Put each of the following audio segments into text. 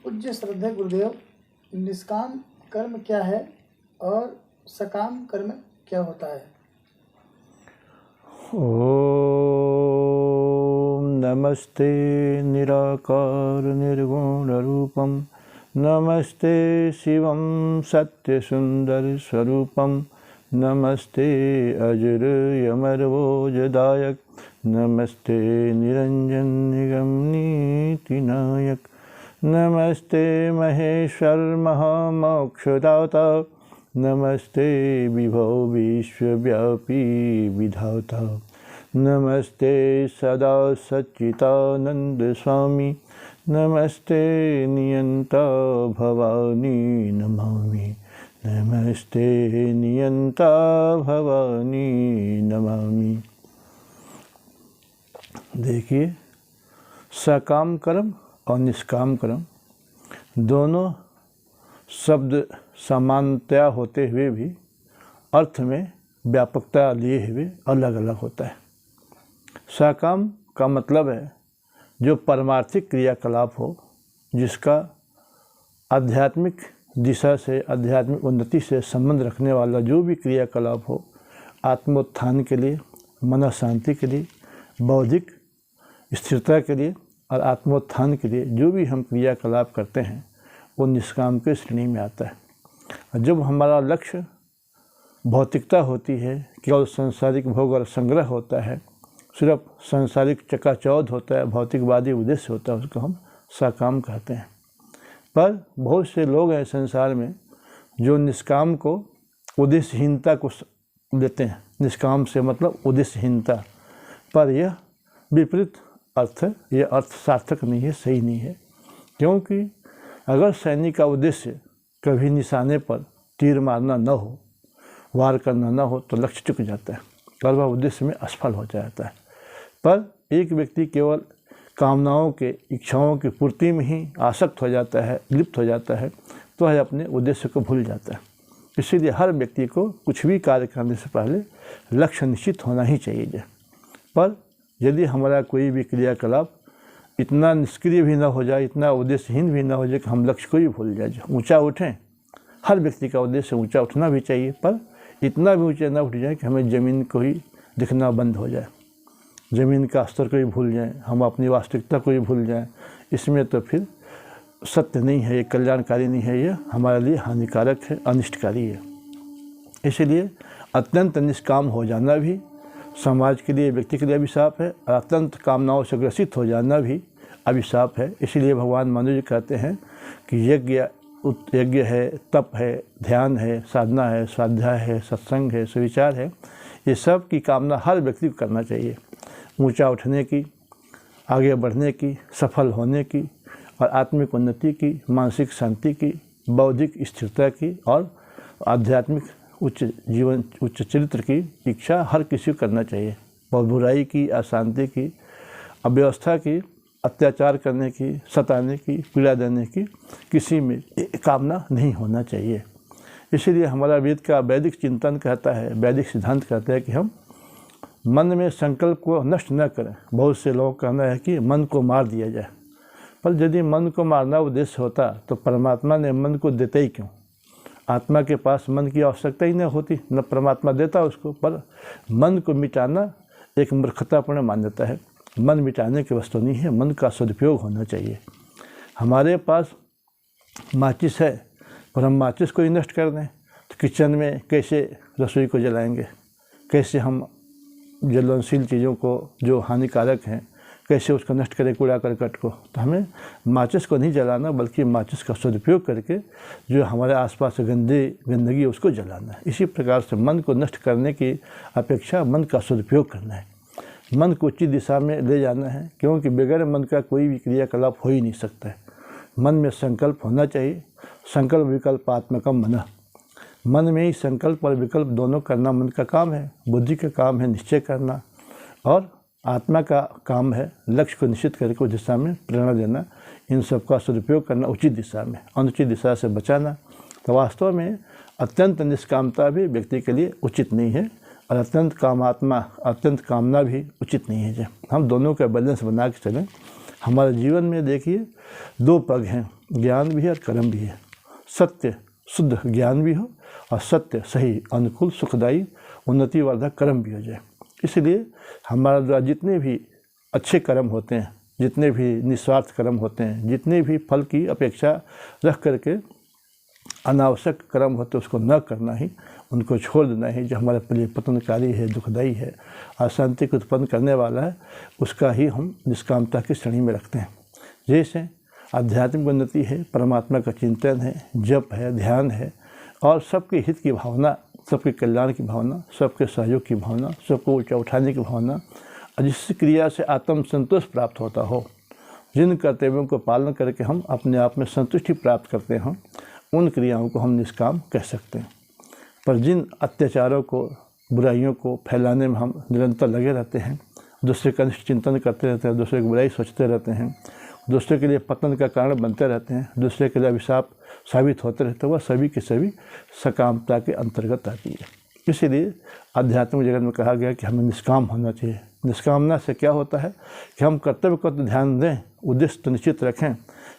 पूज्य श्रद्धेय गुरुदेव, निष्काम कर्म क्या है और सकाम कर्म क्या होता है? ओम नमस्ते निराकार निर्गुण रूपम, नमस्ते शिवम सत्य सुंदर स्वरूपम, नमस्ते अजर यमर भोजदायक, नमस्ते निरंजन निगम नीति नायक, नमस्ते महेश्वर महामोक्षदाता, नमस्ते विभो विश्वव्यापी विधाता, नमस्ते सदा सच्चिदानंद स्वामी, नमस्ते नियंता भवानी नमामि, नमस्ते नियंता भवानी नमामि। देखिए, सकाम कर्म और निष्काम कर्म दोनों शब्द समानतया होते हुए भी अर्थ में व्यापकता लिए हुए अलग अलग होता है। सकाम का मतलब है जो परमार्थिक क्रियाकलाप हो, जिसका आध्यात्मिक दिशा से, आध्यात्मिक उन्नति से संबंध रखने वाला जो भी क्रियाकलाप हो, आत्मोत्थान के लिए, मन शांति के लिए, बौद्धिक स्थिरता के लिए और आत्मोत्थान के लिए जो भी हम क्रियाकलाप करते हैं वो निष्काम के श्रेणी में आता है। और जब हमारा लक्ष्य भौतिकता होती है, केवल सांसारिक भोग और संग्रह होता है, सिर्फ सांसारिक चकाचौंध होता है, भौतिकवादी उद्देश्य होता है, उसको हम सकाम कहते हैं। पर बहुत से लोग हैं संसार में जो निष्काम को उद्देश्यहीनता को देते हैं। निष्काम से मतलब उद्देश्यहीनता, पर यह विपरीत अर्थ है, यह अर्थ सार्थक नहीं है, सही नहीं है। क्योंकि अगर सैनिक का उद्देश्य कभी निशाने पर तीर मारना न हो, वार करना न हो, तो लक्ष्य चुक जाता है और वह उद्देश्य में असफल हो जाता है। पर एक व्यक्ति केवल कामनाओं के, इच्छाओं की पूर्ति में ही आसक्त हो जाता है, लिप्त हो जाता है, तो वह अपने उद्देश्य को भूल जाता है। इसीलिए हर व्यक्ति को कुछ भी कार्य करने से पहले लक्ष्य निश्चित होना ही चाहिए। पर यदि हमारा कोई भी क्रियाकलाप इतना निष्क्रिय भी ना हो जाए, इतना उद्देश्यहीन भी ना हो जाए कि हम लक्ष्य को ही भूल जाए। ऊंचा उठें, हर व्यक्ति का उद्देश्य ऊंचा उठना भी चाहिए, पर इतना भी ऊंचा ना उठ जाए कि हमें ज़मीन को ही दिखना बंद हो जाए, ज़मीन का स्तर को ही भूल जाएं, हम अपनी वास्तविकता को ही भूल जाएं। इसमें तो फिर सत्य नहीं है, ये कल्याणकारी नहीं है, ये हमारे लिए हानिकारक है, अनिष्टकारी है। इसलिए अत्यंत निष्काम हो जाना भी समाज के लिए, व्यक्ति के लिए अभिशाप है, और अत्यंत कामनाओं से ग्रसित हो जाना भी अभिशाप है। इसलिए भगवान मनु जी कहते हैं कि यज्ञ है, तप है, ध्यान है, साधना है, स्वाध्याय है, सत्संग है, सुविचार है, ये सब की कामना हर व्यक्ति को करना चाहिए। ऊंचा उठने की, आगे बढ़ने की, सफल होने की और आत्मिक उन्नति की, मानसिक शांति की, बौद्धिक स्थिरता की और आध्यात्मिक उच्च जीवन, उच्च चरित्र की इच्छा हर किसी को करना चाहिए। और बुराई की, अशांति की, अव्यवस्था की, अत्याचार करने की, सताने की, पीड़ा देने की किसी में कामना नहीं होना चाहिए। इसीलिए हमारा वेद का वैदिक चिंतन कहता है, वैदिक सिद्धांत कहता है कि हम मन में संकल्प को नष्ट न करें। बहुत से लोगों का कहना है कि मन को मार दिया जाए, पर यदि मन को मारना उद्देश्य होता तो परमात्मा ने मन को देते ही क्यों? आत्मा के पास मन की आवश्यकता ही नहीं होती, न परमात्मा देता उसको। पर मन को मिटाना एक मूर्खतापूर्ण मान्यता है। मन मिटाने की वस्तु नहीं है, मन का सदुपयोग होना चाहिए। हमारे पास माचिस है, पर हम माचिस को ही नष्ट कर दें तो किचन में कैसे रसोई को जलाएंगे? कैसे हम ज्वलनशील चीज़ों को जो हानिकारक हैं, कैसे उसको नष्ट करें, कूड़ा करकट को? तो हमें माचिस को नहीं जलाना, बल्कि माचिस का सदुपयोग करके जो हमारे आसपास गंदगी उसको जलाना है। इसी प्रकार से मन को नष्ट करने की अपेक्षा मन का सदुपयोग करना है, मन को उचित दिशा में ले जाना है। क्योंकि बगैर मन का कोई भी क्रियाकलाप हो ही नहीं सकता है। मन में संकल्प होना चाहिए, संकल्प विकल्पात्मकम मनः। मन में ही संकल्प और विकल्प दोनों करना मन का काम है। बुद्धि का काम है निश्चय करना, और आत्मा का काम है लक्ष्य को निश्चित करके उस दिशा में प्रेरणा देना। इन सब का सदुपयोग करना उचित दिशा में, अनुचित दिशा से बचाना। तो वास्तव में अत्यंत निष्कामता भी व्यक्ति के लिए उचित नहीं है, और अत्यंत कामना भी उचित नहीं है। हम दोनों का बैलेंस बना के चलें। हमारे जीवन में देखिए 2 पग हैं, ज्ञान भी है और कर्म भी है। सत्य शुद्ध ज्ञान भी हो और सत्य सही अनुकूल सुखदायी उन्नतिवर्धक कर्म भी हो जाए। इसलिए हमारे द्वारा जितने भी अच्छे कर्म होते हैं, जितने भी निस्वार्थ कर्म होते हैं, जितने भी फल की अपेक्षा रख करके अनावश्यक कर्म होते उसको न करना ही, उनको छोड़ देना ही, जो हमारे लिए पतनकारी है, दुखदायी है, अशांति को उत्पन्न करने वाला है, उसका ही हम निष्कामता की श्रेणी में रखते हैं। जैसे आध्यात्मिक उन्नति है, परमात्मा का चिंतन है, जप है, ध्यान है और सबके हित की भावना, सबके कल्याण की भावना, सबके सहयोग की भावना, सबको ऊँचा उठाने की भावना, और जिस क्रिया से आत्म संतोष प्राप्त होता हो, जिन कर्तव्यों को पालन करके हम अपने आप में संतुष्टि प्राप्त करते हैं, उन क्रियाओं को हम निष्काम कह सकते हैं। पर जिन अत्याचारों को, बुराइयों को फैलाने में हम निरंतर लगे रहते हैं, दूसरे का चिंतन करते रहते हैं, दूसरे की बुराई सोचते रहते हैं, दूसरे के लिए पतन का कारण बनते रहते हैं, दूसरे के लिए अभिशाप साबित होते रहते हैं, वह सभी के सभी सकामता के अंतर्गत आती है। इसीलिए आध्यात्मिक जगत में कहा गया कि हमें निष्काम होना चाहिए। निष्कामना से क्या होता है कि हम कर्तव्य को तो ध्यान दें, उद्देश्य तो निश्चित रखें,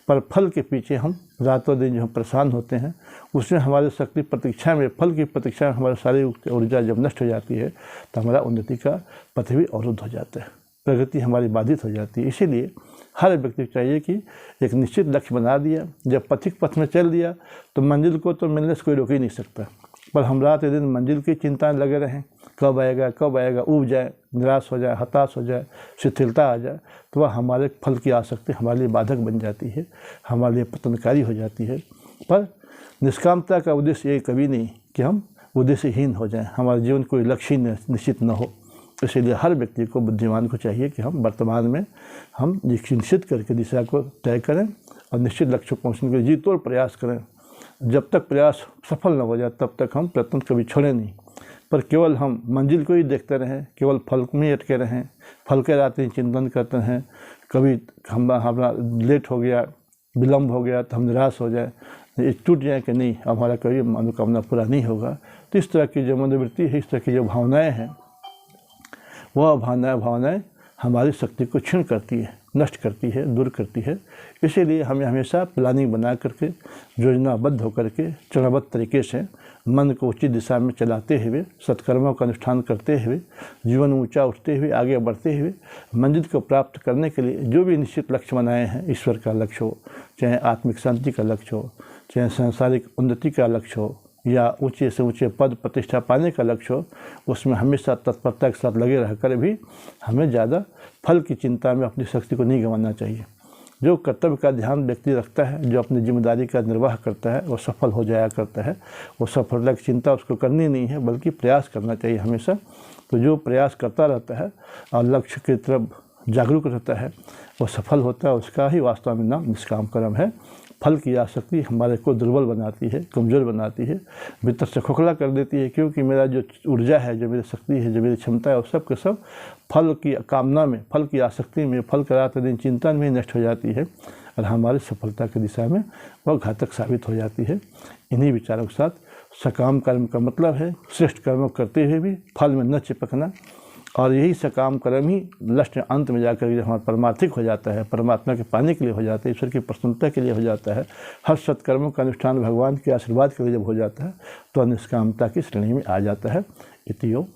पर फल के पीछे हम रातों दिन जो हम परेशान होते हैं, उसमें हमारी शक्ति प्रतीक्षा में, फल की प्रतीक्षा में हमारी सारी ऊर्जा जब नष्ट हो जाती है तो हमारा उन्नति का पथ भी अवरुद्ध हो जाता है, प्रगति हमारी बाधित हो जाती है। इसीलिए हर व्यक्ति को चाहिए कि एक निश्चित लक्ष्य बना दिया, जब पथिक पथ में चल दिया तो मंजिल को तो मिलने से कोई रोक ही नहीं सकता, पर हम रात दिन मंजिल की चिंता में लगे रहें, कब आएगा, ऊब जाए, निराश हो जाए, हताश हो जाए, शिथिलता आ जाए, तो वह हमारे फल की आसक्ति हमारे लिए बाधक बन जाती है, हमारे लिए पतनकारी हो जाती है। पर निष्कामता का उद्देश्य ये कभी नहीं कि हम उद्देश्यहीन हो जाएं, हमारे जीवन कोई लक्ष्य निश्चित न हो। इसीलिए हर व्यक्ति को, बुद्धिमान को चाहिए कि हम वर्तमान में हम निश्चित करके दिशा को तय करें और निश्चित लक्ष्य को पहुँचने के लिए जी तोड़ प्रयास करें। जब तक प्रयास सफल न हो जाए तब तक हम प्रयत्न कभी छोड़ें नहीं, पर केवल हम मंजिल को ही देखते रहें, केवल फल में अटके रहें, फल के रात ही चिंतन करते हैं, कभी हमारा लेट हो गया, विलम्ब हो गया तो हम निराश हो जाए, ये टूट जाए कि नहीं हमारा कभी मनोकामना पूरा नहीं होगा। तो इस तरह की जो मनोवृत्ति है, इस तरह की जो भावनाएँ हैं, वह भावनाएँ हमारी शक्ति को क्षीण करती है, नष्ट करती है, दूर करती है। इसीलिए हमें हमेशा प्लानिंग बना करके, योजनाबद्ध होकर के, चरणबद्ध तरीके से मन को उचित दिशा में चलाते हुए, सत्कर्मों का अनुष्ठान करते हुए, जीवन ऊंचा उठते हुए, आगे बढ़ते हुए मंजिल को प्राप्त करने के लिए जो भी निश्चित लक्ष्य बनाए हैं, ईश्वर का लक्ष्य हो, चाहे आत्मिक शांति का लक्ष्य हो, चाहे सांसारिक उन्नति का लक्ष्य हो, या ऊंचे से ऊंचे पद प्रतिष्ठा पाने का लक्ष्य हो, उसमें हमेशा तत्परता के साथ लगे रहकर भी हमें ज़्यादा फल की चिंता में अपनी शक्ति को नहीं गंवाना चाहिए। जो कर्तव्य का ध्यान व्यक्ति रखता है, जो अपनी जिम्मेदारी का निर्वाह करता है, वो सफल हो जाया करता है। वो सफलता की चिंता उसको करनी नहीं है, बल्कि प्रयास करना चाहिए हमेशा। तो जो प्रयास करता रहता है और लक्ष्य की तरफ जागरूक रहता है, वो सफल होता है। उसका ही वास्तव में नाम निष्काम कर्म है। फल की आसक्ति हमारे को दुर्बल बनाती है, कमज़ोर बनाती है, भीतर से खोखला कर देती है, क्योंकि मेरा जो ऊर्जा है, जो मेरी शक्ति है, जो मेरी क्षमता है, वो सब के सब फल की कामना में, फल की आसक्ति में, फल का रात दिन चिंतन में नष्ट हो जाती है और हमारी सफलता की दिशा में वह घातक साबित हो जाती है। इन्हीं विचारों के साथ सकाम कर्म का मतलब है श्रेष्ठ कर्म करते हुए भी फल में न चिपकना, और यही सकाम कर्म ही लक्ष्य अंत में जाकर जब हमारा परमार्थिक हो जाता है, परमात्मा के पाने के लिए हो जाता है, ईश्वर की प्रसन्नता के लिए हो जाता है, हर सत्कर्मों का अनुष्ठान भगवान के आशीर्वाद के लिए जब हो जाता है, तो निष्कामता की श्रेणी में आ जाता है। इति योग।